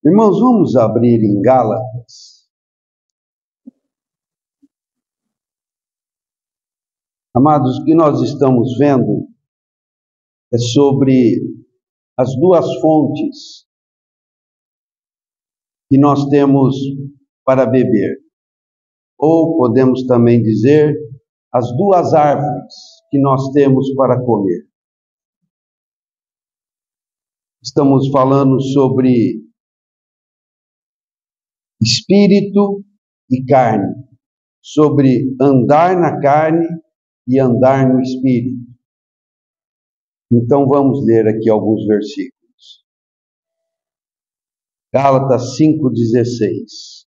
Irmãos, vamos abrir em Gálatas. Amados, o que nós estamos vendo é sobre as duas fontes que nós temos para beber. Ou podemos também dizer, as duas árvores que nós temos para comer. Estamos falando sobre espírito e carne, sobre andar na carne e andar no espírito. Então vamos ler aqui alguns versículos. Gálatas 5,16.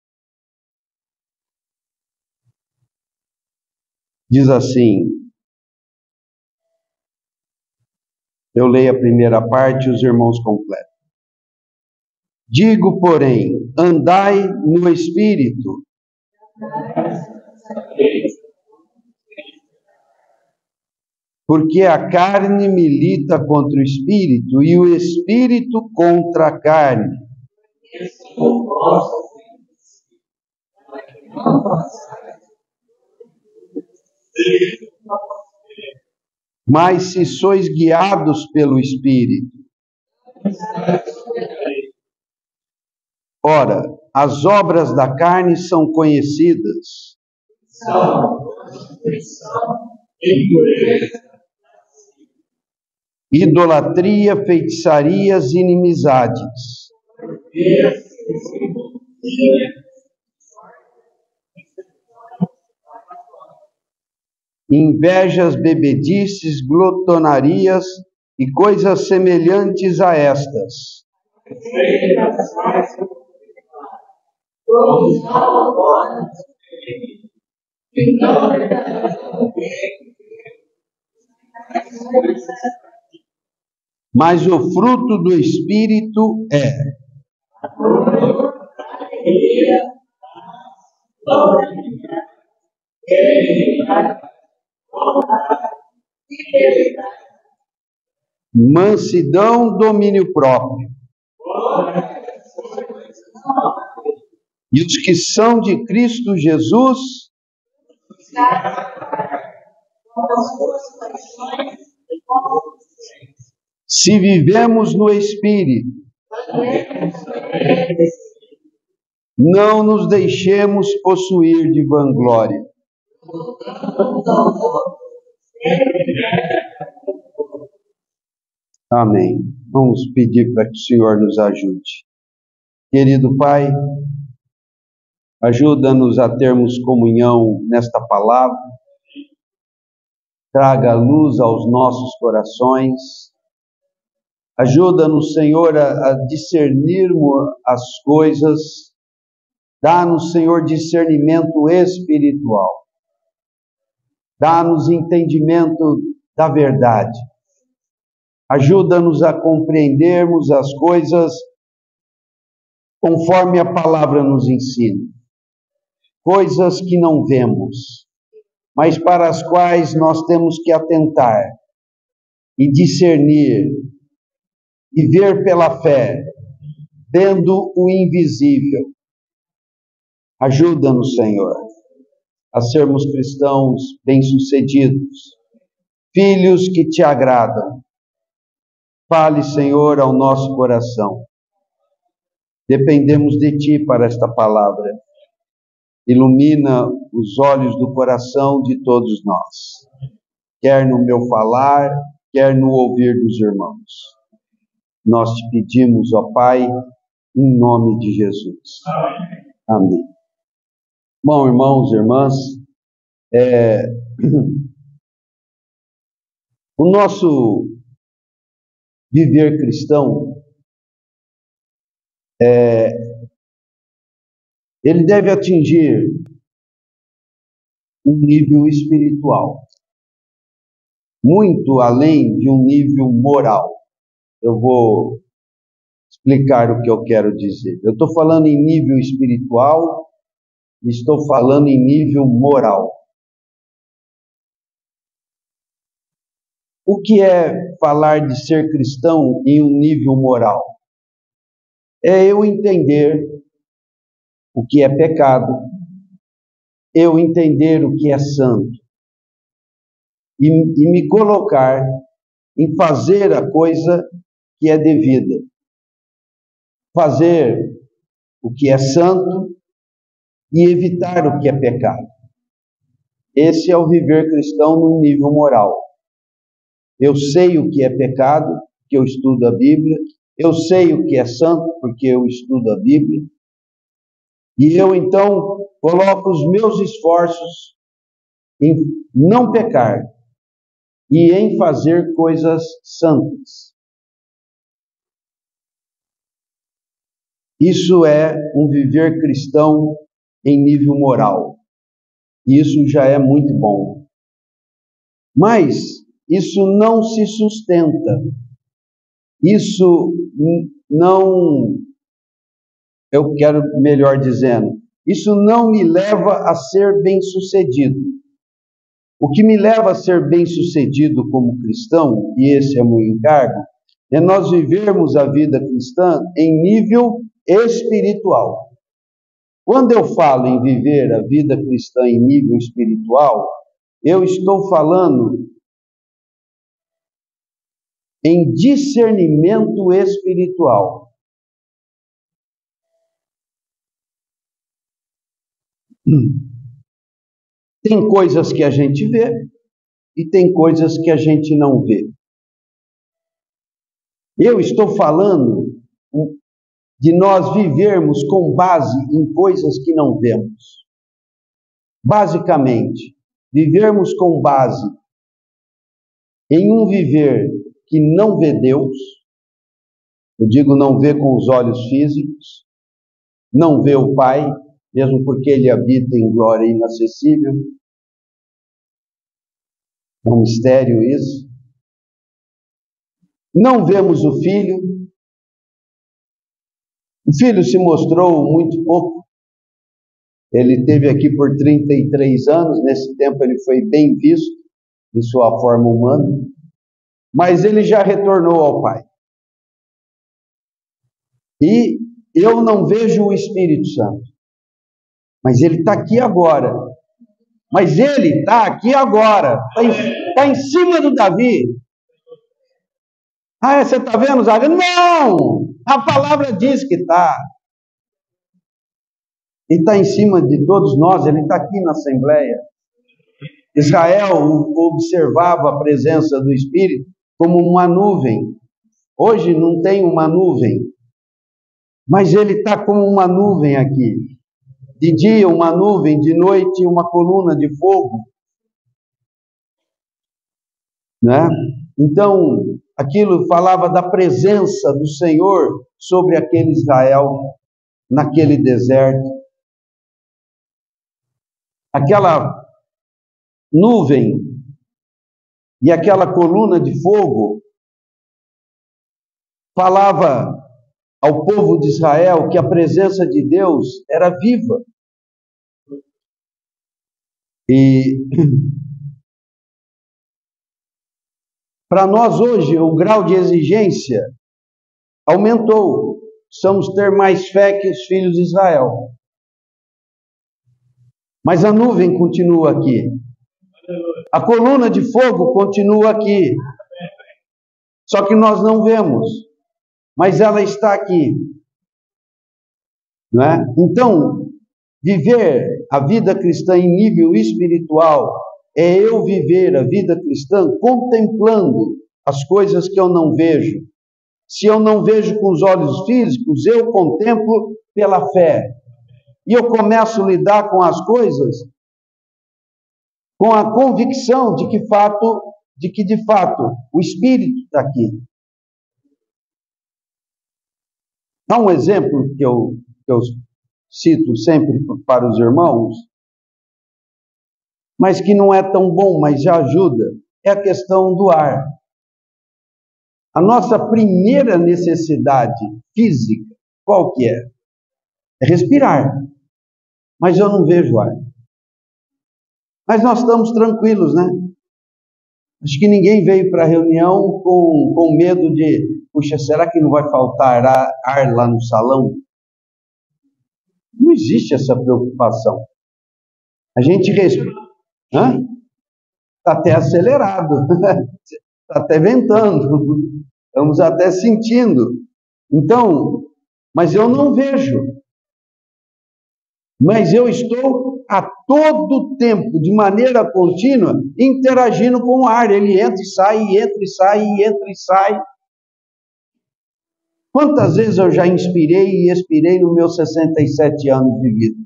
Diz assim, eu leio a primeira parte e os irmãos completam. Digo, porém, andai no espírito. Porque a carne milita contra o espírito e o espírito contra a carne. Mas se sois guiados pelo espírito. Ora, as obras da carne são conhecidas. Idolatria, feitiçarias, inimizades. Invejas, bebedices, glotonarias e coisas semelhantes a estas. Mas o fruto do Espírito é mansidão, domínio próprio. E os que são de Cristo Jesus se vivemos no Espírito, não nos deixemos possuir de vanglória. Amém. Vamos pedir para que o Senhor nos ajude. Querido Pai, ajuda-nos a termos comunhão nesta palavra. Traga luz aos nossos corações. Ajuda-nos, Senhor, a discernirmos as coisas. Dá-nos, Senhor, discernimento espiritual. Dá-nos entendimento da verdade. Ajuda-nos a compreendermos as coisas conforme a palavra nos ensina. Coisas que não vemos, mas para as quais nós temos que atentar e discernir e ver pela fé, vendo o invisível. Ajuda-nos, Senhor, a sermos cristãos bem-sucedidos, filhos que te agradam. Fale, Senhor, ao nosso coração. Dependemos de Ti para esta palavra. Ilumina os olhos do coração de todos nós, quer no meu falar, quer no ouvir dos irmãos. Nós te pedimos, ó Pai, em nome de Jesus. Amém. Bom, irmãos e irmãs, o nosso viver cristão, ele deve atingir um nível espiritual, muito além de um nível moral. Eu vou explicar o que eu quero dizer. Eu estou falando em nível espiritual, estou falando em nível moral. O que é falar de ser cristão em um nível moral? é eu entender o que é pecado, eu entender o que é santo, e me colocar em fazer a coisa que é devida, fazer o que é santo e evitar o que é pecado. Esse é o viver cristão no nível moral. Eu sei o que é pecado, porque eu estudo a Bíblia. Eu sei o que é santo, porque eu estudo a Bíblia. E eu, então, coloco os meus esforços em não pecar e em fazer coisas santas. Isso é um viver cristão em nível moral. Isso já é muito bom. Mas isso não se sustenta. Isso não, eu quero melhor dizendo, isso não me leva a ser bem-sucedido. O que me leva a ser bem-sucedido como cristão, e esse é o meu encargo, é nós vivermos a vida cristã em nível espiritual. Quando eu falo em viver a vida cristã em nível espiritual, eu estou falando em discernimento espiritual. Tem coisas que a gente vê e tem coisas que a gente não vê. Eu estou falando de nós vivermos com base em coisas que não vemos. Basicamente, vivermos com base em um viver que não vê Deus, eu digo não vê com os olhos físicos, não vê o Pai, mesmo porque Ele habita em glória inacessível. É um mistério isso. Não vemos o Filho. O Filho se mostrou muito pouco. Ele esteve aqui por 33 anos, nesse tempo ele foi bem visto em sua forma humana, mas ele já retornou ao Pai. E eu não vejo o Espírito Santo, mas ele está aqui agora. Mas ele está aqui agora, está em cima do Davi. Ah, você está vendo, Zaga? Não! A palavra diz que está. Ele está em cima de todos nós, ele está aqui na Assembleia. Israel observava a presença do Espírito como uma nuvem. Hoje não tem uma nuvem, mas ele está como uma nuvem aqui. De dia uma nuvem, de noite uma coluna de fogo. Né? Então, aquilo falava da presença do Senhor sobre aquele Israel, naquele deserto. Aquela nuvem e aquela coluna de fogo falava ao povo de Israel que a presença de Deus era viva. E para nós hoje o grau de exigência aumentou. Precisamos ter mais fé que os filhos de Israel. Mas a nuvem continua aqui. A coluna de fogo continua aqui. Só que nós não vemos. Mas ela está aqui. Não é? Então, viver a vida cristã em nível espiritual é eu viver a vida cristã contemplando as coisas que eu não vejo. Se eu não vejo com os olhos físicos, eu contemplo pela fé. E eu começo a lidar com as coisas com a convicção de que de fato o Espírito está aqui. Há um exemplo que eu cito sempre para os irmãos, mas que não é tão bom, mas já ajuda, é a questão do ar. A nossa primeira necessidade física, qual que é? É respirar. Mas eu não vejo ar. Mas nós estamos tranquilos, né? Acho que ninguém veio para a reunião com medo de puxa, será que não vai faltar ar lá no salão? Não existe essa preocupação. A gente respeita. Está até acelerado, está até ventando, estamos até sentindo. Então, mas eu não vejo. Mas eu estou a todo tempo, de maneira contínua, interagindo com o ar. Ele entra e sai, entra e sai, entra e sai. Quantas vezes eu já inspirei e expirei nos meus 67 anos de vida?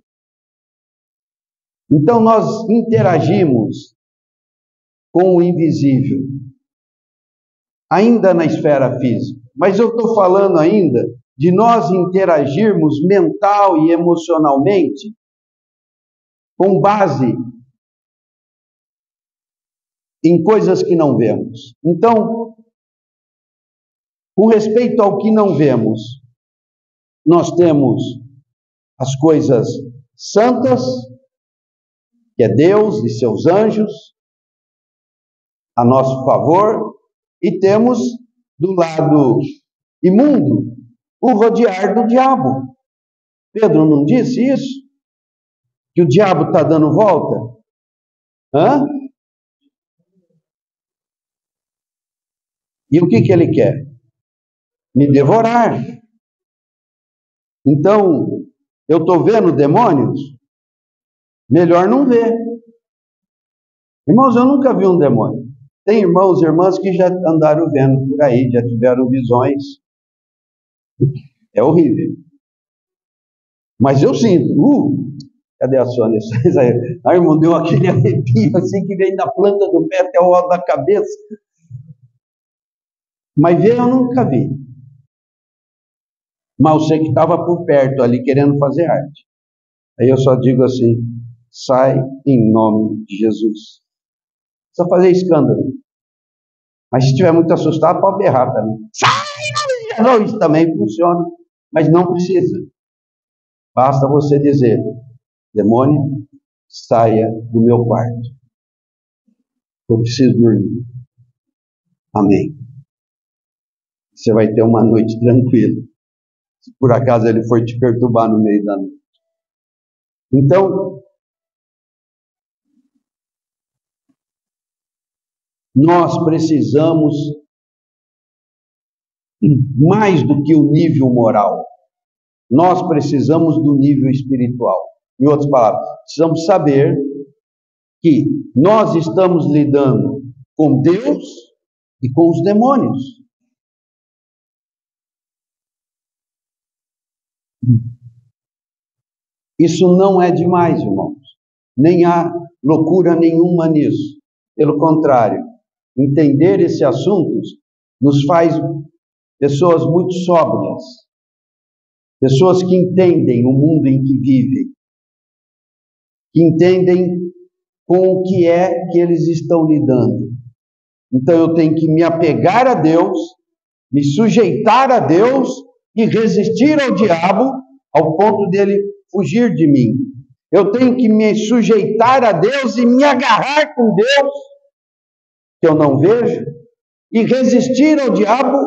Então nós interagimos com o invisível, ainda na esfera física. Mas eu estou falando ainda de nós interagirmos mental e emocionalmente com base em coisas que não vemos. Então, com respeito ao que não vemos, nós temos as coisas santas, que é Deus e seus anjos, a nosso favor, e temos do lado imundo o rodear do diabo. Pedro não disse isso? Que o diabo está dando volta? E o que ele quer? Me devorar. Então, eu estou vendo demônios? Melhor não ver. Irmãos, eu nunca vi um demônio. Tem irmãos e irmãs que já andaram vendo por aí, já tiveram visões. É horrível. Mas eu sinto. Cadê a Sônia? A irmã deu aquele arrepio assim que vem da planta do pé até o alto da cabeça. Mas ver eu nunca vi. Mas eu sei que estava por perto ali querendo fazer arte. Aí eu só digo assim: sai em nome de Jesus. Só fazer escândalo. Mas se estiver muito assustado, pode berrar também. Sai em nome de Jesus! Isso também funciona. Mas não precisa. Basta você dizer: demônio, saia do meu quarto. Eu preciso dormir. Amém. Você vai ter uma noite tranquila. Se por acaso ele for te perturbar no meio da noite. Então, nós precisamos, mais do que o nível moral, nós precisamos do nível espiritual. Em outras palavras, precisamos saber que nós estamos lidando com Deus e com os demônios. Isso não é demais, irmãos. Nem há loucura nenhuma nisso. Pelo contrário, entender esse assunto nos faz pessoas muito sóbrias, pessoas que entendem o mundo em que vivem, que entendem com o que é que eles estão lidando. Então eu tenho que me apegar a Deus, me sujeitar a Deus e resistir ao diabo ao ponto dele fugir de mim. Eu tenho que me sujeitar a Deus e me agarrar com Deus, que eu não vejo, e resistir ao diabo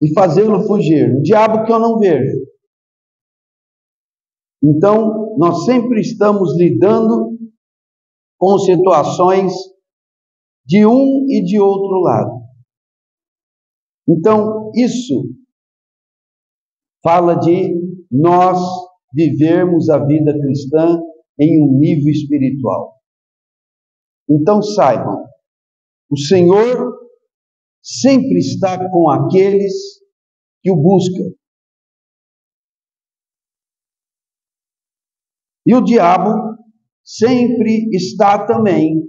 e fazê-lo fugir. O diabo que eu não vejo. Então, nós sempre estamos lidando com situações de um e de outro lado. Então, isso fala de nós vivermos a vida cristã em um nível espiritual. Então, saibam, o Senhor sempre está com aqueles que o buscam. E o diabo sempre está também,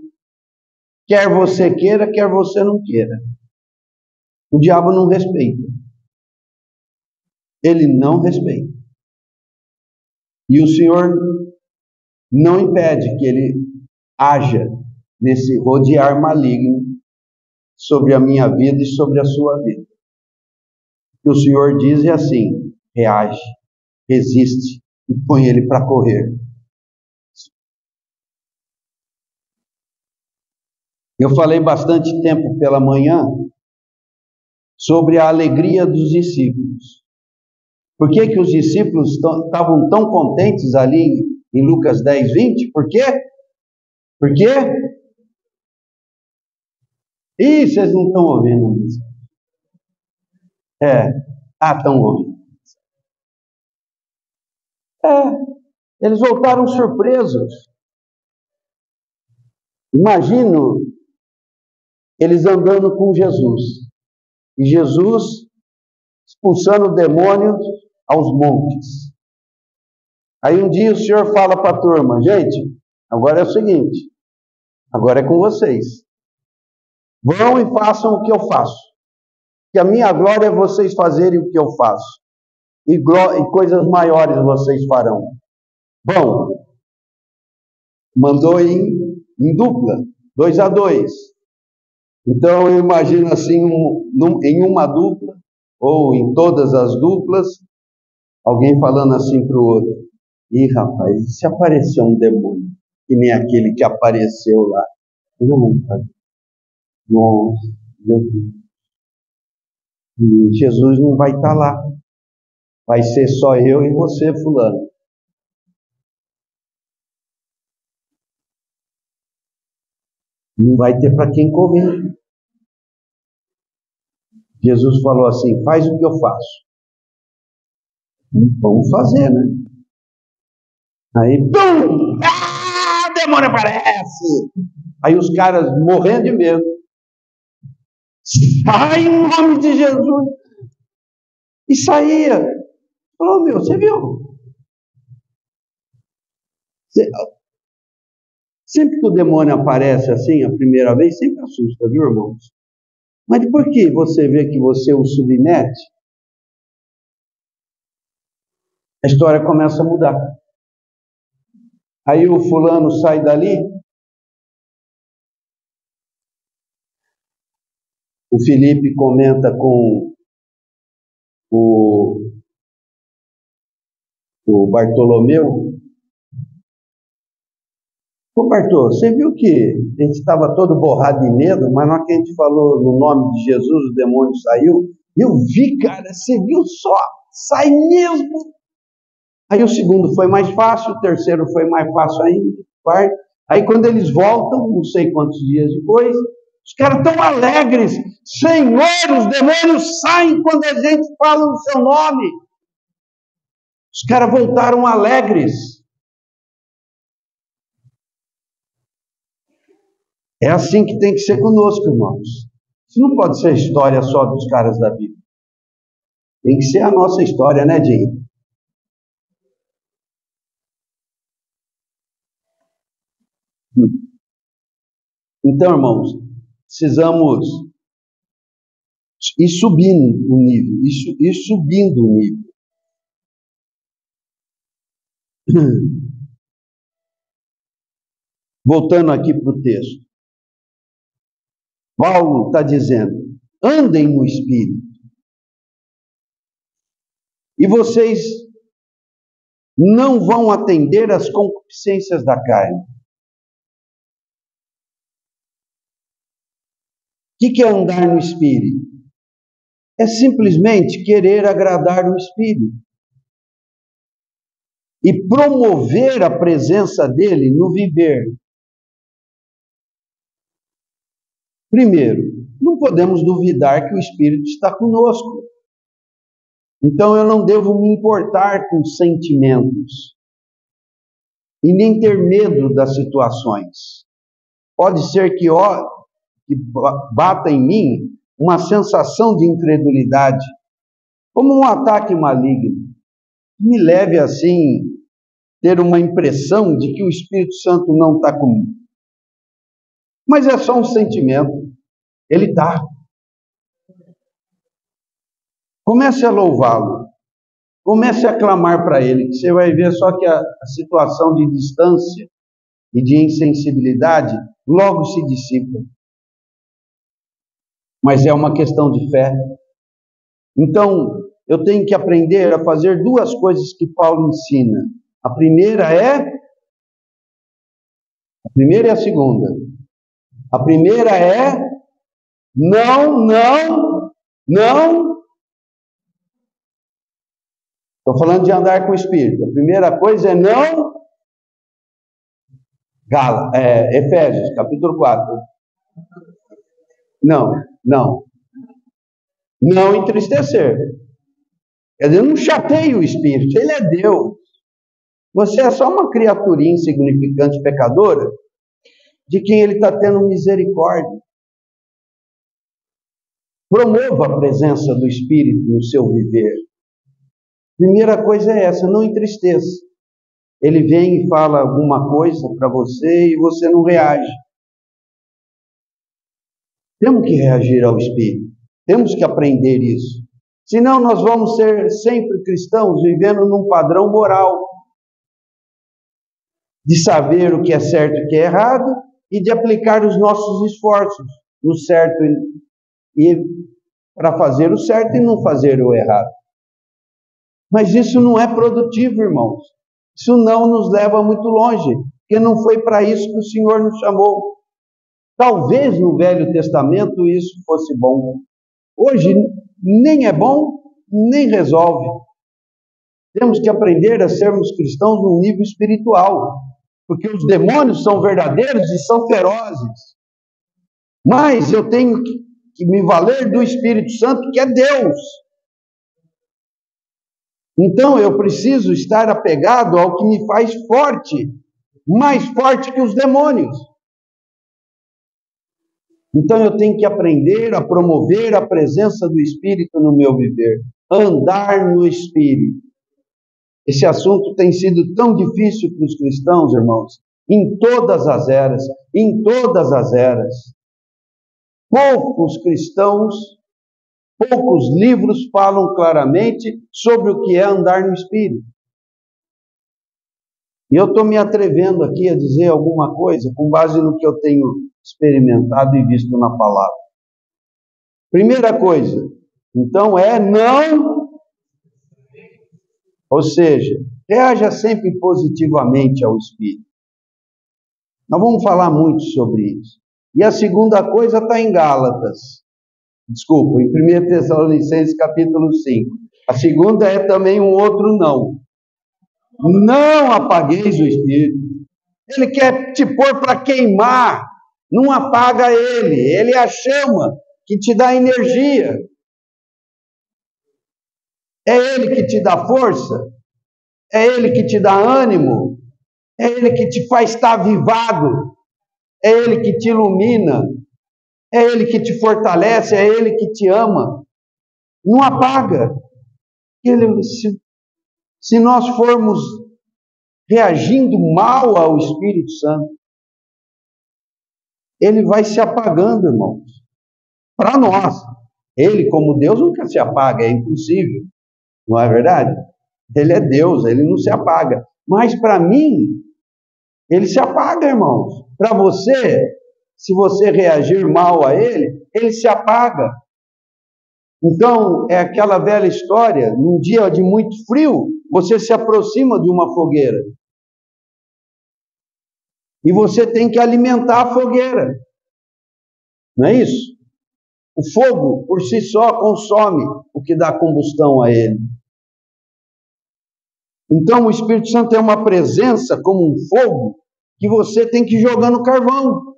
quer você queira, quer você não queira. O diabo não respeita. Ele não respeita. E o Senhor não impede que ele haja nesse rodear maligno sobre a minha vida e sobre a sua vida. O que o Senhor diz é assim: reage, resiste e põe ele para correr. Eu falei bastante tempo pela manhã sobre a alegria dos discípulos. Por que que os discípulos estavam tão contentes ali em Lucas 10, 20? Por quê? Por quê? Ih, vocês não estão ouvindo. Estão ouvindo. Eles voltaram surpresos. Imagino eles andando com Jesus. E Jesus expulsando demônios aos montes. Aí um dia o Senhor fala para a turma: gente, agora é o seguinte, agora é com vocês. Vão e façam o que eu faço. Que a minha glória é vocês fazerem o que eu faço. E coisas maiores vocês farão. Bom, mandou em dupla, 2 a 2. Então eu imagino assim, em uma dupla, ou em todas as duplas, alguém falando assim para o outro: ih, rapaz, e se aparecer um demônio, que nem aquele que apareceu lá? Nossa, meu Deus. E Jesus não vai estar lá. Vai ser só eu e você, fulano. Não vai ter para quem correr. Jesus falou assim: faz o que eu faço. Vamos fazer, né? Aí, pum! O demônio aparece! Aí os caras morrendo de medo. Sai em nome de Jesus! E saía. Falou: meu, você viu? Sempre que o demônio aparece assim, a primeira vez, sempre assusta, viu, irmãos? Mas depois que você vê que você o submete, a história começa a mudar. Aí o fulano sai dali, o Felipe comenta com o Bartolomeu: ô Bartô, você viu que a gente estava todo borrado de medo, mas na hora que a gente falou no nome de Jesus, o demônio saiu? Eu vi, cara, você viu só? Sai mesmo! Aí o segundo foi mais fácil, o terceiro foi mais fácil ainda, o quarto. Aí quando eles voltam, não sei quantos dias depois, os caras estão alegres. Senhor, os demônios saem quando a gente fala o seu nome. Os caras voltaram alegres. É assim que tem que ser conosco, irmãos. Isso não pode ser a história só dos caras da Bíblia. Tem que ser a nossa história, né, Dinho? Então, irmãos, precisamos ir subindo o nível, ir subindo o nível. Voltando aqui para o texto. Paulo está dizendo: andem no Espírito. E vocês não vão atender às concupiscências da carne. O que é andar no Espírito? É simplesmente querer agradar o Espírito e promover a presença dele no viver. Primeiro, não podemos duvidar que o Espírito está conosco. Então eu não devo me importar com sentimentos e nem ter medo das situações. Pode ser que bata em mim uma sensação de incredulidade, como um ataque maligno, que me leve assim ter uma impressão de que o Espírito Santo não está comigo. Mas é só um sentimento. Ele está. Comece a louvá-lo. Comece a clamar para ele, que você vai ver só que a situação de distância e de insensibilidade logo se dissipa. Mas é uma questão de fé. Então, eu tenho que aprender a fazer duas coisas que Paulo ensina. A primeira e a segunda. A primeira é não Não. Estou falando de andar com o Espírito. A primeira coisa é não. Efésios, capítulo 4. Não entristecer. Quer dizer, não chateie o Espírito, ele é Deus. Você é só uma criaturinha insignificante, pecadora, de quem ele está tendo misericórdia. Promova a presença do Espírito no seu viver. Primeira coisa é essa, não entristeça. Ele vem e fala alguma coisa para você e você não reage. Temos que reagir ao Espírito. Temos que aprender isso. Senão nós vamos ser sempre cristãos vivendo num padrão moral. De saber o que é certo e o que é errado e de aplicar os nossos esforços no certo e para fazer o certo e não fazer o errado. Mas isso não é produtivo, irmãos. Isso não nos leva muito longe, porque não foi para isso que o Senhor nos chamou. Talvez no Velho Testamento isso fosse bom. Hoje nem é bom, nem resolve. Temos que aprender a sermos cristãos num nível espiritual, porque os demônios são verdadeiros e são ferozes. Mas eu tenho que me valer do Espírito Santo, que é Deus. Então eu preciso estar apegado ao que me faz forte, mais forte que os demônios. Então eu tenho que aprender a promover a presença do Espírito no meu viver, andar no Espírito. Esse assunto tem sido tão difícil para os cristãos, irmãos, em todas as eras, Poucos cristãos, poucos livros falam claramente sobre o que é andar no Espírito. E eu estou me atrevendo aqui a dizer alguma coisa com base no que eu tenho experimentado e visto na palavra. Primeira coisa, então, é não. Ou seja, reaja sempre positivamente ao Espírito. Nós vamos falar muito sobre isso. E a segunda coisa está em Gálatas. Desculpa, em 1 Tessalonicenses capítulo 5. A segunda é também um outro não. Não apagueis o Espírito. Ele quer te pôr para queimar. Não apaga ele. Ele é a chama que te dá energia. É ele que te dá força. É ele que te dá ânimo. É ele que te faz estar avivado. É ele que te ilumina. É ele que te fortalece. É ele que te ama. Não apaga. Se nós formos reagindo mal ao Espírito Santo, ele vai se apagando, irmãos. Para nós. Ele, como Deus, nunca se apaga. É impossível. Não é verdade? Ele é Deus, ele não se apaga. Mas para mim, ele se apaga, irmãos. Para você, se você reagir mal a ele, ele se apaga. Então, é aquela velha história, num dia de muito frio, você se aproxima de uma fogueira. E você tem que alimentar a fogueira. Não é isso? O fogo, por si só, consome o que dá combustão a ele. Então, o Espírito Santo é uma presença como um fogo que você tem que jogar no carvão.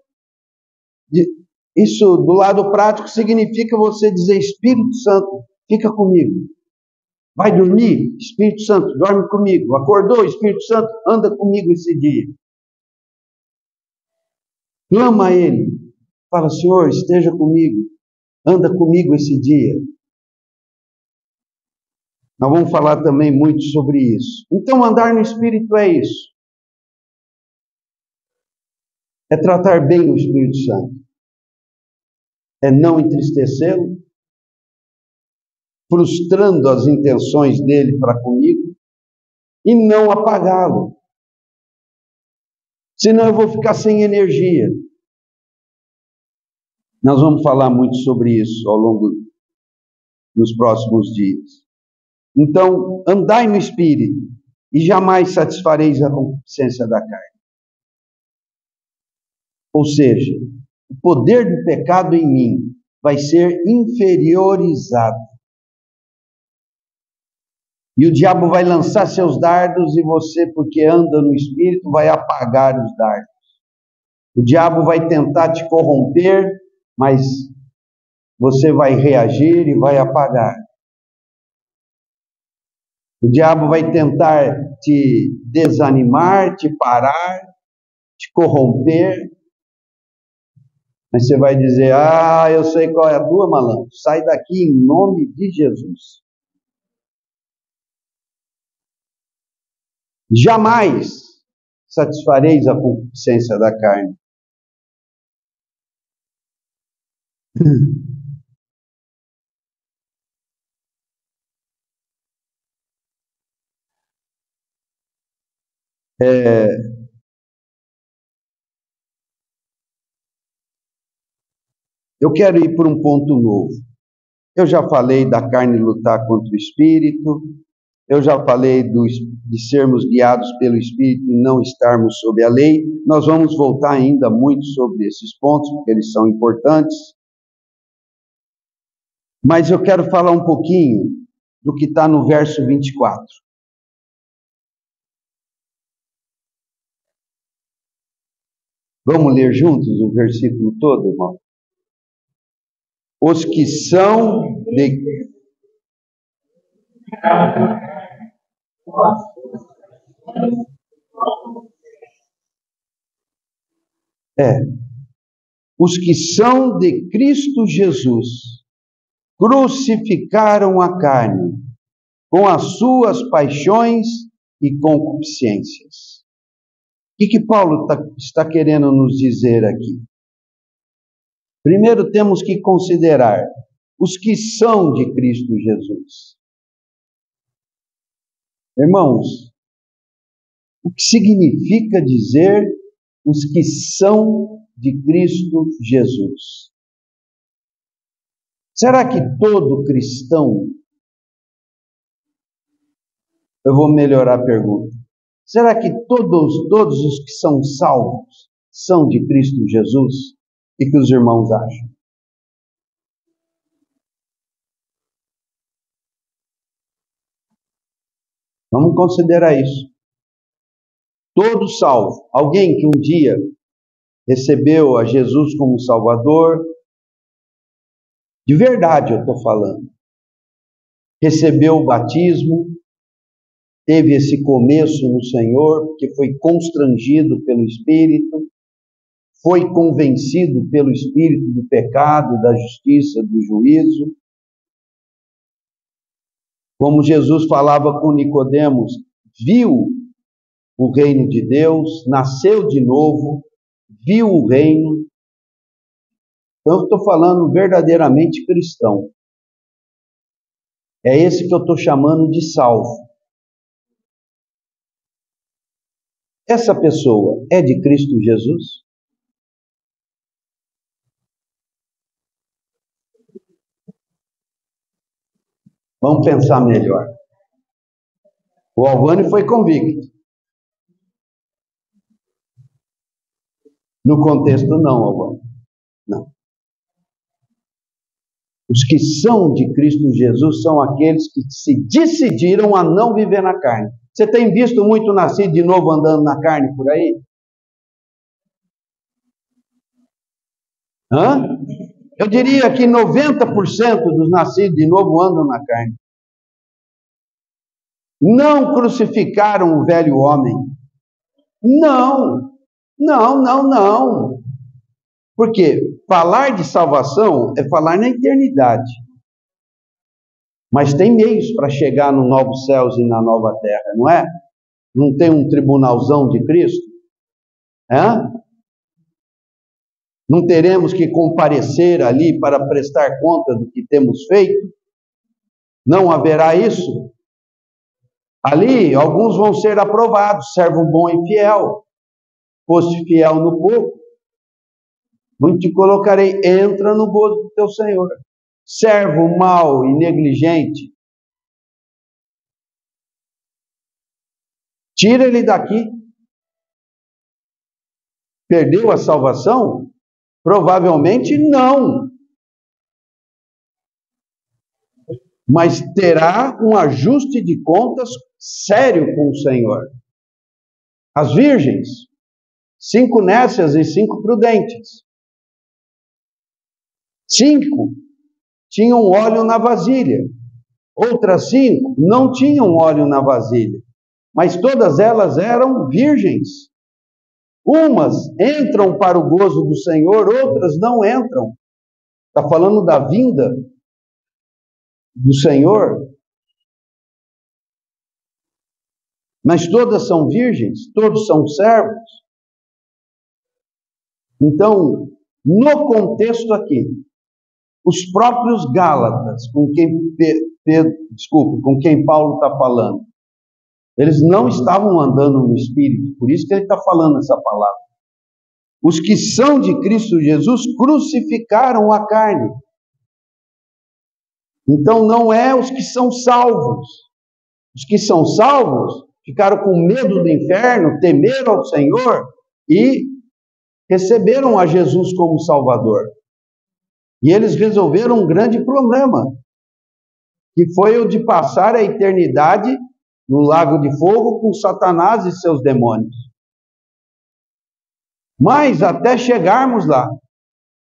Isso, do lado prático, significa você dizer: Espírito Santo, fica comigo. Vai dormir? Espírito Santo, dorme comigo. Acordou? Espírito Santo, anda comigo esse dia. Clama a Ele. Fala: Senhor, esteja comigo. Anda comigo esse dia. Nós vamos falar também muito sobre isso. Então, andar no Espírito é isso. É tratar bem o Espírito Santo. É não entristecê-lo, frustrando as intenções dele para comigo, e não apagá-lo. Senão eu vou ficar sem energia. Nós vamos falar muito sobre isso ao longo dos próximos dias. Então, andai no Espírito, e jamais satisfareis a concupiscência da carne. Ou seja, o poder do pecado em mim vai ser inferiorizado. E o diabo vai lançar seus dardos e você, porque anda no Espírito, vai apagar os dardos. O diabo vai tentar te corromper, mas você vai reagir e vai apagar. O diabo vai tentar te desanimar, te parar, te corromper, mas você vai dizer: ah, eu sei qual é a tua, malandro, sai daqui em nome de Jesus. Jamais satisfareis a concupiscência da carne. Eu quero ir por um ponto novo. Eu já falei da carne lutar contra o Espírito, eu já falei de sermos guiados pelo Espírito e não estarmos sob a lei. Nós vamos voltar ainda muito sobre esses pontos, porque eles são importantes. Mas eu quero falar um pouquinho do que está no verso 24. Vamos ler juntos o versículo todo, irmão? Os que são de... Os que são de Cristo Jesus crucificaram a carne com as suas paixões e concupiscências. O que Paulo está querendo nos dizer aqui? Primeiro temos que considerar os que são de Cristo Jesus. Irmãos, o que significa dizer os que são de Cristo Jesus? Será que todo cristão... Eu vou melhorar a pergunta. Será que todos os que são salvos são de Cristo Jesus? O que os irmãos acham? Vamos considerar isso. Todo salvo, alguém que um dia recebeu a Jesus como Salvador, de verdade eu estou falando, recebeu o batismo, teve esse começo no Senhor, porque foi constrangido pelo Espírito, foi convencido pelo Espírito do pecado, da justiça, do juízo. Como Jesus falava com Nicodemos, viu o reino de Deus, nasceu de novo, viu o reino. Então eu estou falando verdadeiramente cristão. É esse que eu estou chamando de salvo. Essa pessoa é de Cristo Jesus? Vamos pensar melhor. O Alvani foi convicto. No contexto não, Alvani. Não. Os que são de Cristo Jesus são aqueles que se decidiram a não viver na carne. Você tem visto muito nascido de novo andando na carne por aí? Eu diria que 90% dos nascidos de novo andam na carne. Não crucificaram o velho homem. Não. Porque falar de salvação é falar na eternidade. Mas tem meios para chegar no novos céus e na nova terra, não é? Não tem um tribunalzão de Cristo? Não teremos que comparecer ali para prestar conta do que temos feito? Não haverá isso? Ali, alguns vão ser aprovados, servo bom e fiel. Foste fiel no pouco, muito te colocarei, entra no gozo do teu Senhor. Servo mau e negligente, tira ele daqui. Perdeu a salvação? Provavelmente não. mas terá um ajuste de contas sério com o Senhor. As virgens, 5 nécias e 5 prudentes. 5 tinham óleo na vasilha. Outras 5 não tinham óleo na vasilha. Mas todas elas eram virgens. Umas entram para o gozo do Senhor, outras não entram. Está falando da vinda do Senhor. Mas todas são virgens, todos são servos. Então, no contexto aqui, os próprios Gálatas, com quem Paulo está falando, eles não estavam andando no Espírito, por isso que ele está falando essa palavra. Os que são de Cristo Jesus crucificaram a carne. Então não é os que são salvos. Os que são salvos ficaram com medo do inferno, temeram ao Senhor e receberam a Jesus como Salvador. E eles resolveram um grande problema, que foi o de passar a eternidade no lago de fogo com Satanás e seus demônios. Mas até chegarmos lá,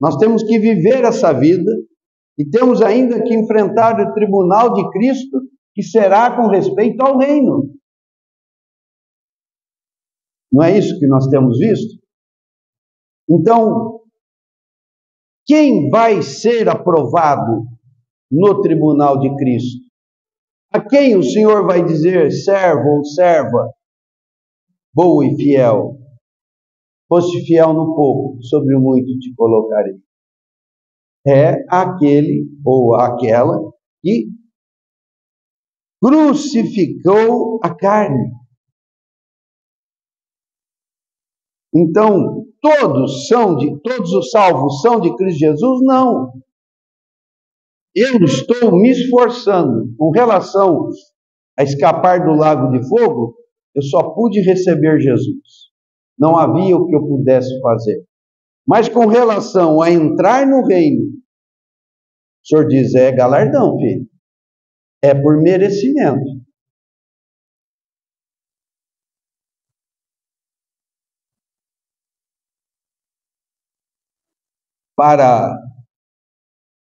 nós temos que viver essa vida e temos ainda que enfrentar o tribunal de Cristo, que será com respeito ao reino. Não é isso que nós temos visto? Então, quem vai ser aprovado no tribunal de Cristo? A quem o Senhor vai dizer, servo ou serva, boa e fiel? Foste fiel no pouco, sobre o muito te colocarei. É aquele ou aquela que crucificou a carne. Então, todos os salvos são de Cristo Jesus? Não. Eu estou me esforçando com relação a escapar do lago de fogo, eu só pude receber Jesus. Não havia o que eu pudesse fazer. Mas com relação a entrar no reino, o Senhor diz, é galardão, filho. É por merecimento. Para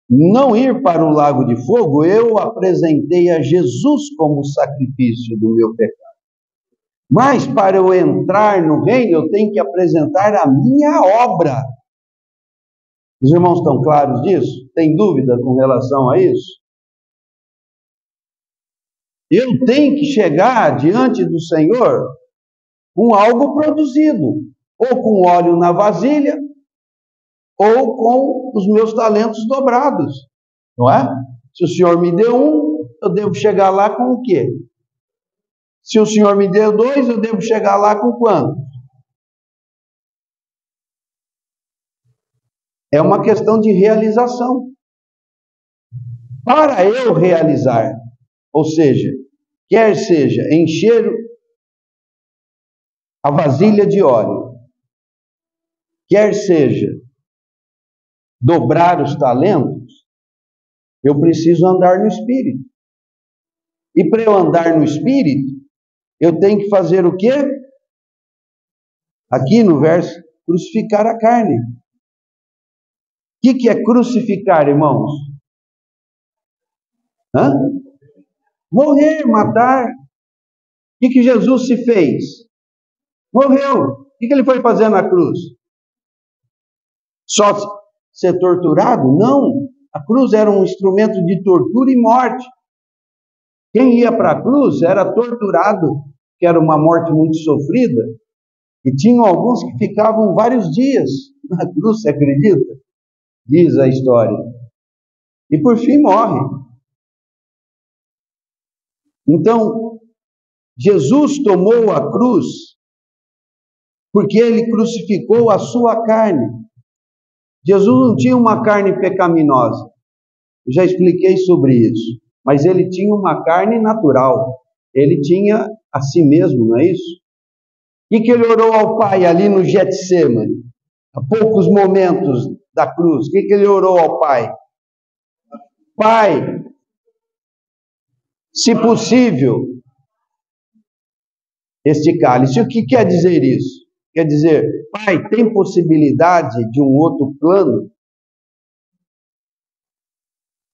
não ir para o lago de fogo, eu apresentei a Jesus como sacrifício do meu pecado. Mas para eu entrar no reino, eu tenho que apresentar a minha obra. Os irmãos estão claros disso? Tem dúvida com relação a isso? Eu tenho que chegar diante do Senhor com algo produzido, ou com óleo na vasilha, ou com os meus talentos dobrados, não é? Se o Senhor me deu um, eu devo chegar lá com o quê? Se o Senhor me deu 2, eu devo chegar lá com quanto? É uma questão de realização. Para eu realizar, ou seja, quer seja encher a vasilha de óleo, quer seja dobrar os talentos, eu preciso andar no Espírito. E para eu andar no Espírito, eu tenho que fazer o quê? Aqui no verso, crucificar a carne. O que é crucificar, irmãos? Morrer, matar. O que Jesus se fez? Morreu. O que ele foi fazer na cruz? Só ser torturado? Não. A cruz era um instrumento de tortura e morte. Quem ia para a cruz era torturado, que era uma morte muito sofrida, e tinham alguns que ficavam vários dias na cruz, você acredita? Diz a história. E por fim morre. Então, Jesus tomou a cruz porque ele crucificou a sua carne. Jesus não tinha uma carne pecaminosa. Eu já expliquei sobre isso. Mas ele tinha uma carne natural. Ele tinha a si mesmo, não é isso? O que ele orou ao Pai ali no Getsemane? A poucos momentos da cruz. O que ele orou ao Pai? Pai, Se possível, este cálice. O que quer dizer isso? Quer dizer, Pai, tem possibilidade de um outro plano?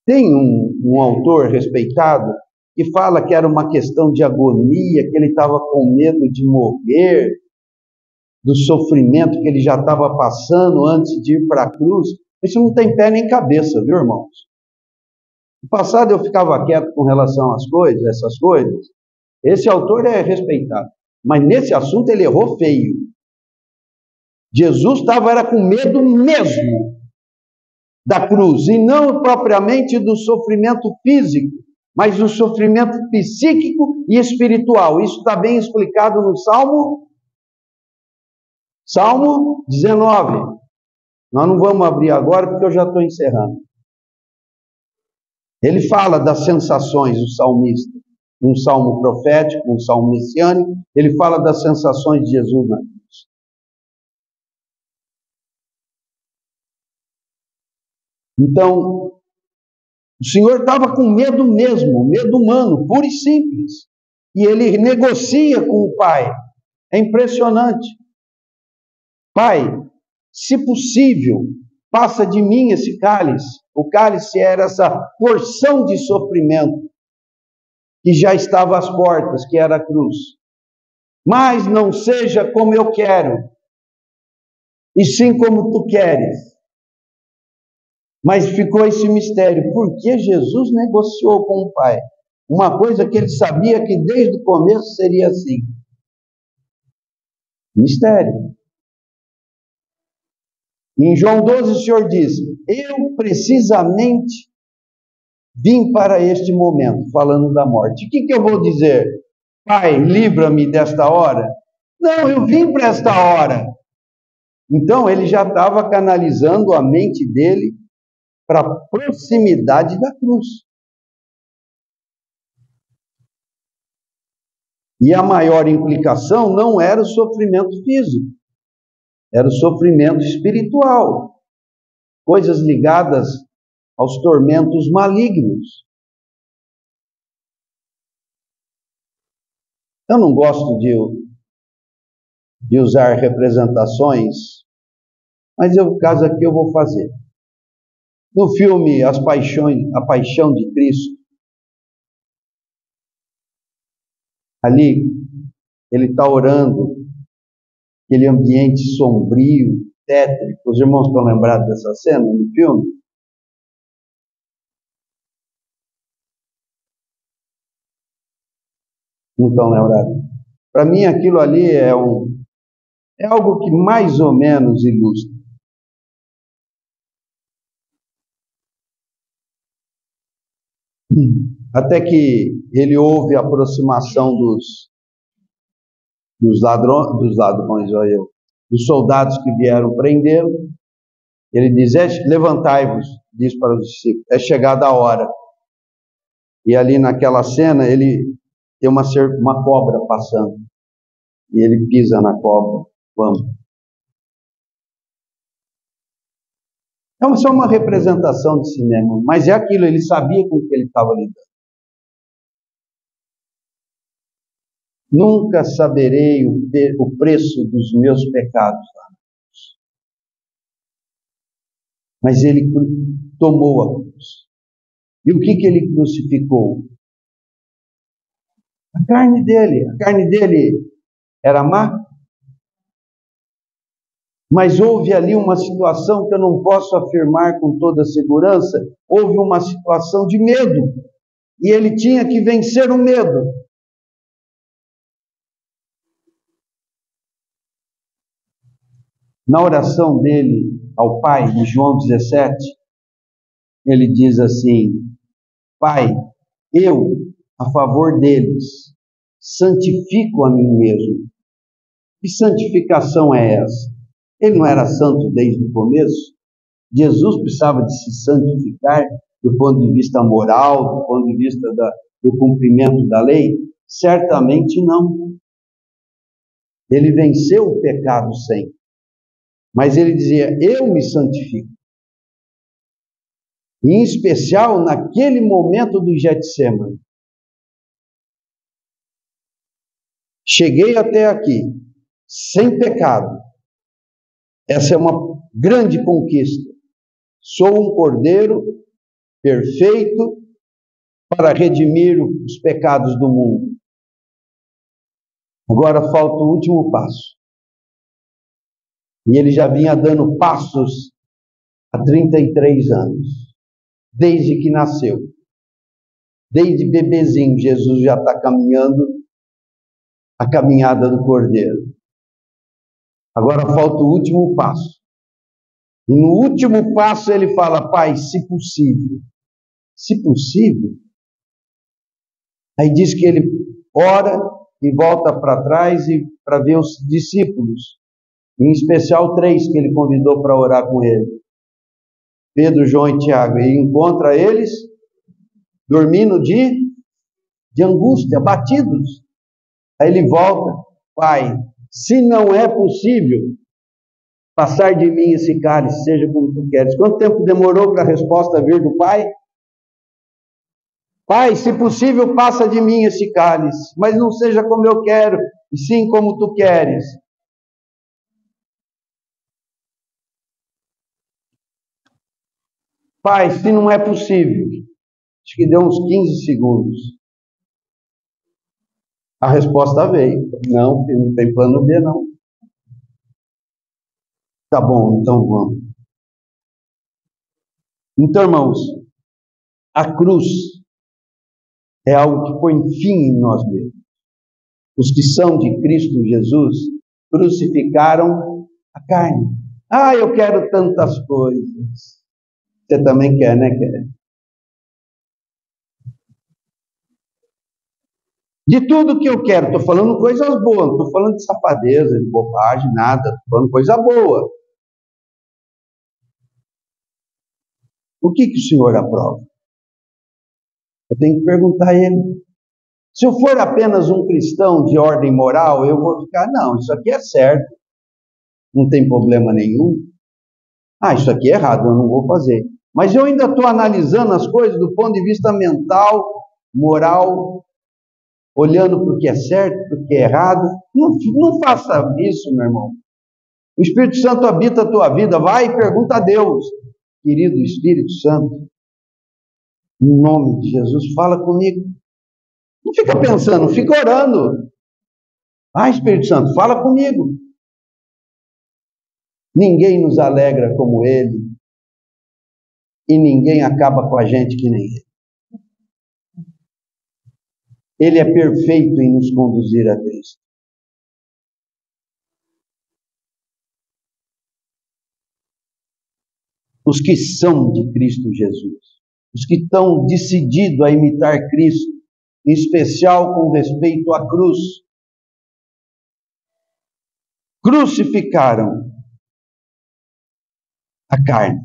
Tem um autor respeitado que fala que era uma questão de agonia, que ele estava com medo de morrer, do sofrimento que ele já estava passando antes de ir para a cruz. Isso não tem pé nem cabeça, viu, irmãos? No passado eu ficava quieto com relação às coisas, essas coisas. Esse autor é respeitado, mas nesse assunto ele errou feio. Jesus era com medo mesmo da cruz, e não propriamente do sofrimento físico, mas do sofrimento psíquico e espiritual. Isso está bem explicado no Salmo 19. Nós não vamos abrir agora porque eu já estou encerrando. Ele fala das sensações, o salmista. Um salmo profético, um salmo messiânico, ele fala das sensações de Jesus na cruz. Então, o Senhor estava com medo mesmo, medo humano, puro e simples. E ele negocia com o Pai. É impressionante. Pai, se possível, passa de mim esse cálice. O cálice era essa porção de sofrimento que já estava às portas, que era a cruz. Mas não seja como eu quero, e sim como tu queres. Mas ficou esse mistério. Por que Jesus negociou com o Pai? Uma coisa que ele sabia que desde o começo seria assim. Mistério. Em João 12 o Senhor diz: eu precisamente vim para este momento, falando da morte. O que eu vou dizer? Pai, livra-me desta hora? Não, eu vim para esta hora. Então ele já estava canalizando a mente dele para a proximidade da cruz. E a maior implicação não era o sofrimento físico, era o sofrimento espiritual, coisas ligadas aos tormentos malignos. Eu não gosto de usar representações, mas o caso aqui eu vou fazer. No filme A Paixão de Cristo, ali ele está orando, aquele ambiente sombrio, tétrico. Os irmãos estão lembrados dessa cena no filme? Não estão lembrados? Para mim aquilo ali é algo que mais ou menos ilustra. Até que ele ouve a aproximação dos ladrões, olha eu, dos soldados que vieram prendê-lo. Ele diz: levantai-vos, diz para os discípulos, é chegada a hora. E ali naquela cena ele tem uma cobra passando, e ele pisa na cobra. Vamos. É só uma representação de cinema, mas é aquilo, ele sabia com o que ele estava lidando. Nunca saberei o preço dos meus pecados, mas ele tomou a cruz. E o que ele crucificou? A carne dele. A carne dele era má, mas houve ali uma situação que eu não posso afirmar com toda segurança. Houve uma situação de medo, e ele tinha que vencer o medo. Na oração dele ao Pai, em João 17, ele diz assim: Pai, eu, a favor deles, santifico a mim mesmo. Que santificação é essa? Ele não era santo desde o começo? Jesus precisava de se santificar do ponto de vista moral, do ponto de vista do cumprimento da lei? Certamente não. Ele venceu o pecado sempre. Mas ele dizia: eu me santifico. E em especial naquele momento do Getsemane. cheguei até aqui, sem pecado. Essa é uma grande conquista. Sou um cordeiro perfeito para redimir os pecados do mundo. Agora falta o último passo. E ele já vinha dando passos há 33 anos, desde que nasceu. Desde bebezinho, Jesus já está caminhando a caminhada do cordeiro. Agora falta o último passo. E no último passo ele fala: Pai, se possível. Se possível. Aí diz que ele ora e volta para trás e para ver os discípulos. Em especial 3 que ele convidou para orar com ele. Pedro, João e Tiago. E encontra eles dormindo de angústia, batidos. Aí ele volta: Pai, se não é possível passar de mim esse cálice, seja como tu queres. Quanto tempo demorou para a resposta vir do Pai? Pai, se possível, passa de mim esse cálice, mas não seja como eu quero, e sim como tu queres. Pai, se não é possível. Acho que deu uns 15 segundos. A resposta veio: não, não tem plano B, não. Tá bom, então vamos. Então, irmãos, a cruz é algo que põe fim em nós mesmos. Os que são de Cristo Jesus crucificaram a carne. Ah, eu quero tantas coisas. Você também quer, né? Quer? De tudo que eu quero, estou falando coisas boas, não estou falando de safadeza, de bobagem, nada, estou falando coisa boa. O que o Senhor aprova? Eu tenho que perguntar a Ele. Se eu for apenas um cristão de ordem moral, eu vou ficar: não, isso aqui é certo, não tem problema nenhum. Ah, isso aqui é errado, eu não vou fazer. Mas eu ainda estou analisando as coisas do ponto de vista mental, moral, olhando para o que é certo, para o que é errado. Não faça isso, meu irmão. O Espírito Santo habita a tua vida. Vai e pergunta a Deus: querido Espírito Santo, em nome de Jesus, fala comigo. Não fica pensando, fica orando. Ah, Espírito Santo, fala comigo. Ninguém nos alegra como Ele, e ninguém acaba com a gente que nem Ele. Ele é perfeito em nos conduzir a Cristo. Os que são de Cristo Jesus, os que estão decididos a imitar Cristo, em especial com respeito à cruz, crucificaram a carne.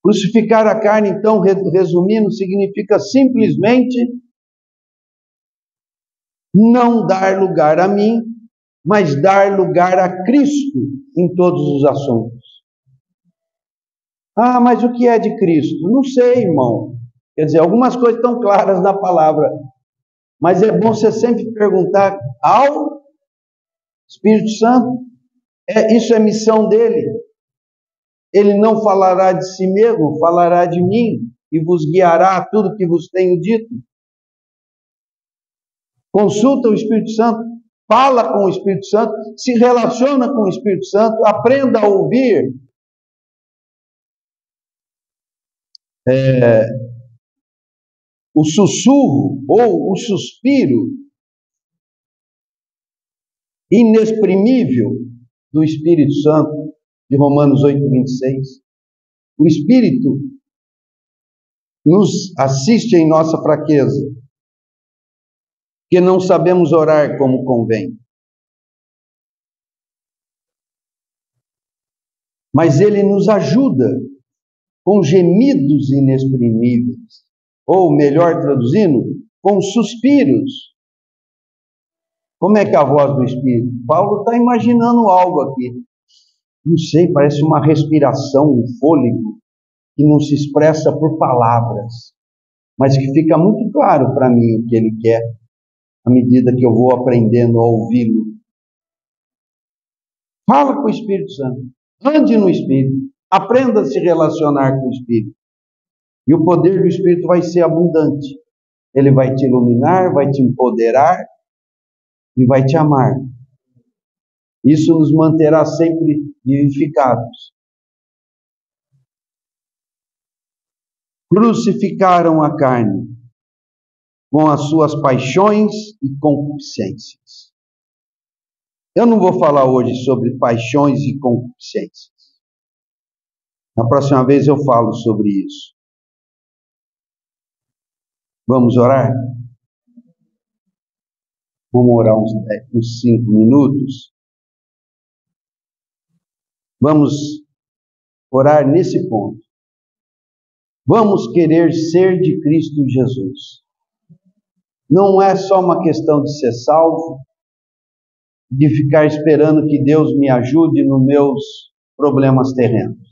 Crucificar a carne, então, resumindo, significa simplesmente não dar lugar a mim, mas dar lugar a Cristo em todos os assuntos. Ah, mas o que é de Cristo? Não sei, irmão. Quer dizer, algumas coisas estão claras na palavra, mas é bom você sempre perguntar ao Espírito Santo. Isso é missão dele. Ele não falará de si mesmo, falará de mim e vos guiará a tudo que vos tenho dito. Consulta o Espírito Santo, fala com o Espírito Santo, se relaciona com o Espírito Santo, aprenda a ouvir. O sussurro ou o suspiro inexprimível do Espírito Santo, de Romanos 8:26. O Espírito nos assiste em nossa fraqueza, que não sabemos orar como convém. Mas Ele nos ajuda com gemidos inexprimíveis, ou melhor traduzindo, com suspiros. Como é que é a voz do Espírito? Paulo está imaginando algo aqui. Não sei, parece uma respiração, um fôlego, que não se expressa por palavras, mas que fica muito claro para mim o que ele quer. à medida que eu vou aprendendo a ouvi-lo. Fala com o Espírito Santo, ande no Espírito, aprenda a se relacionar com o Espírito. E o poder do Espírito vai ser abundante. Ele vai te iluminar, vai te empoderar e vai te amar. Isso nos manterá sempre vivificados. Crucificaram a carne com as suas paixões e concupiscências. Eu não vou falar hoje sobre paixões e concupiscências. Na próxima vez eu falo sobre isso. Vamos orar? Vamos orar uns 5 minutos. Vamos orar nesse ponto. Vamos querer ser de Cristo Jesus. Não é só uma questão de ser salvo, de ficar esperando que Deus me ajude nos meus problemas terrenos.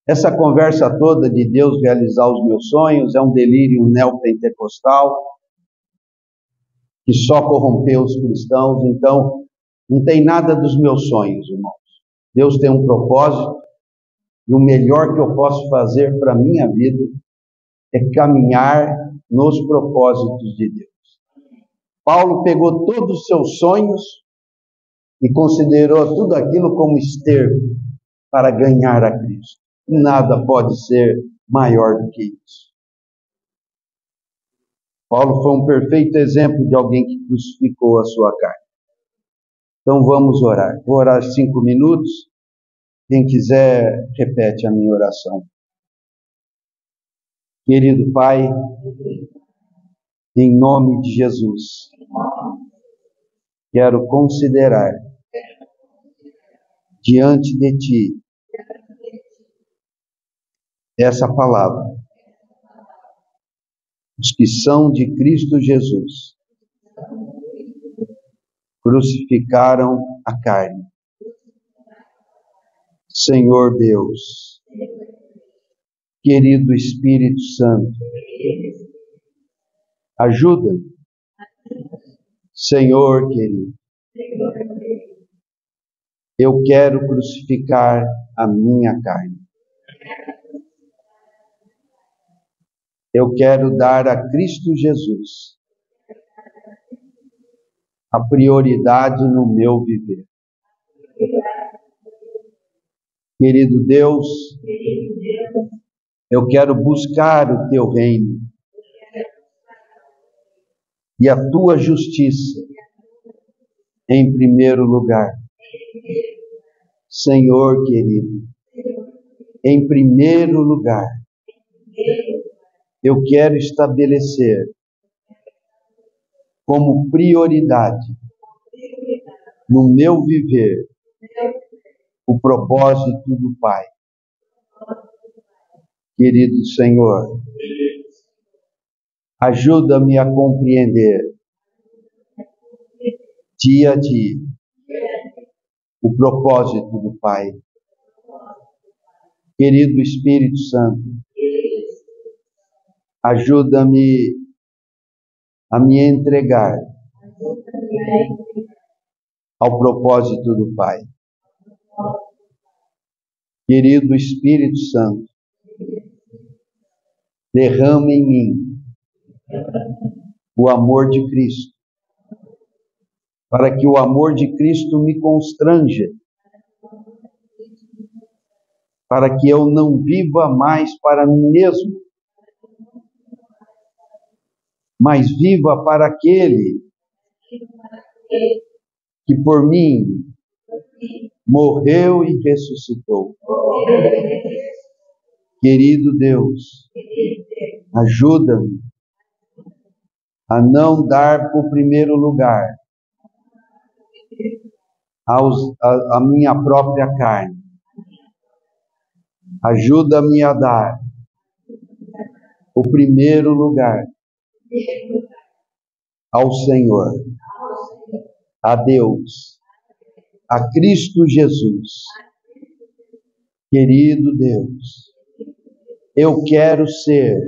Essa conversa toda de Deus realizar os meus sonhos é um delírio neopentecostal que só corrompeu os cristãos. Então, não tem nada dos meus sonhos, irmãos. Deus tem um propósito e o melhor que eu posso fazer para a minha vida é caminhar nos propósitos de Deus. Paulo pegou todos os seus sonhos e considerou tudo aquilo como esterco para ganhar a Cristo. Nada pode ser maior do que isso. Paulo foi um perfeito exemplo de alguém que crucificou a sua carne. Então vamos orar. Vou orar 5 minutos. Quem quiser, repete a minha oração. Querido Pai, em nome de Jesus, quero considerar diante de Ti essa palavra. Os que são de Cristo Jesus crucificaram a carne. Senhor Deus, querido Espírito Santo, ajuda-me. Senhor querido, eu quero crucificar a minha carne. Eu quero dar a Cristo Jesus a prioridade no meu viver. Querido Deus, eu quero buscar o Teu reino e a Tua justiça em primeiro lugar. Senhor querido, em primeiro lugar, eu quero estabelecer como prioridade no meu viver o propósito do Pai. Querido Senhor, ajuda-me a compreender dia a dia o propósito do Pai. Querido Espírito Santo, ajuda-me a me entregar ao propósito do Pai. Querido Espírito Santo, derrama em mim o amor de Cristo, para que o amor de Cristo me constranja, para que eu não viva mais para mim mesmo, mas viva para aquele que por mim morreu e ressuscitou. Querido Deus, ajuda-me a não dar o primeiro lugar a minha própria carne. Ajuda-me a dar o primeiro lugar ao Senhor, a Deus, a Cristo Jesus. Querido Deus, eu quero ser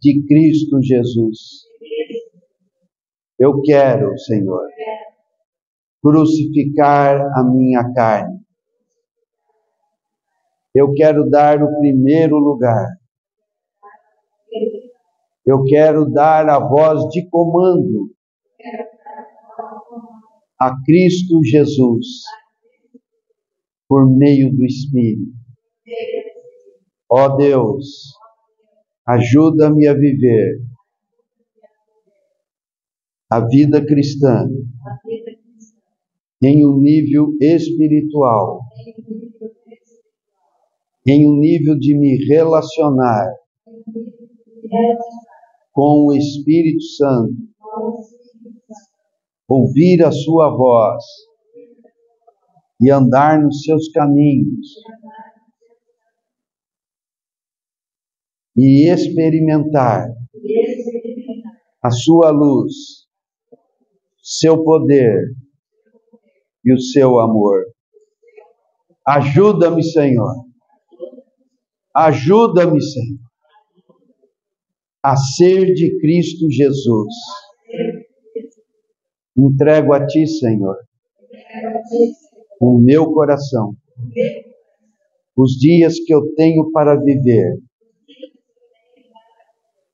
de Cristo Jesus. Eu quero, Senhor, crucificar a minha carne. Eu quero dar o primeiro lugar. Eu quero dar a voz de comando a Cristo Jesus por meio do Espírito. Ó Deus, ajuda-me a viver a vida cristã em um nível espiritual, em um nível de me relacionar com o Espírito Santo, ouvir a sua voz e andar nos seus caminhos e experimentar a sua luz, seu poder e o seu amor. Ajuda-me, Senhor. Ajuda-me, Senhor, a ser de Cristo Jesus. Entrego a Ti, Senhor, o meu coração, os dias que eu tenho para viver,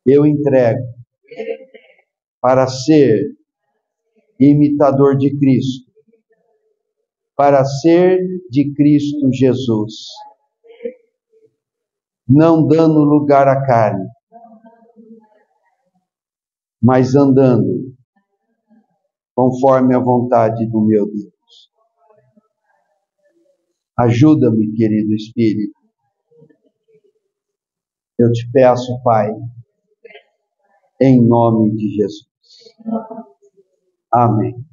eu entrego para ser imitador de Cristo, para ser de Cristo Jesus, não dando lugar à carne, mas andando conforme a vontade do meu Deus. Ajuda-me, querido Espírito. Eu te peço, Pai, em nome de Jesus. Amém.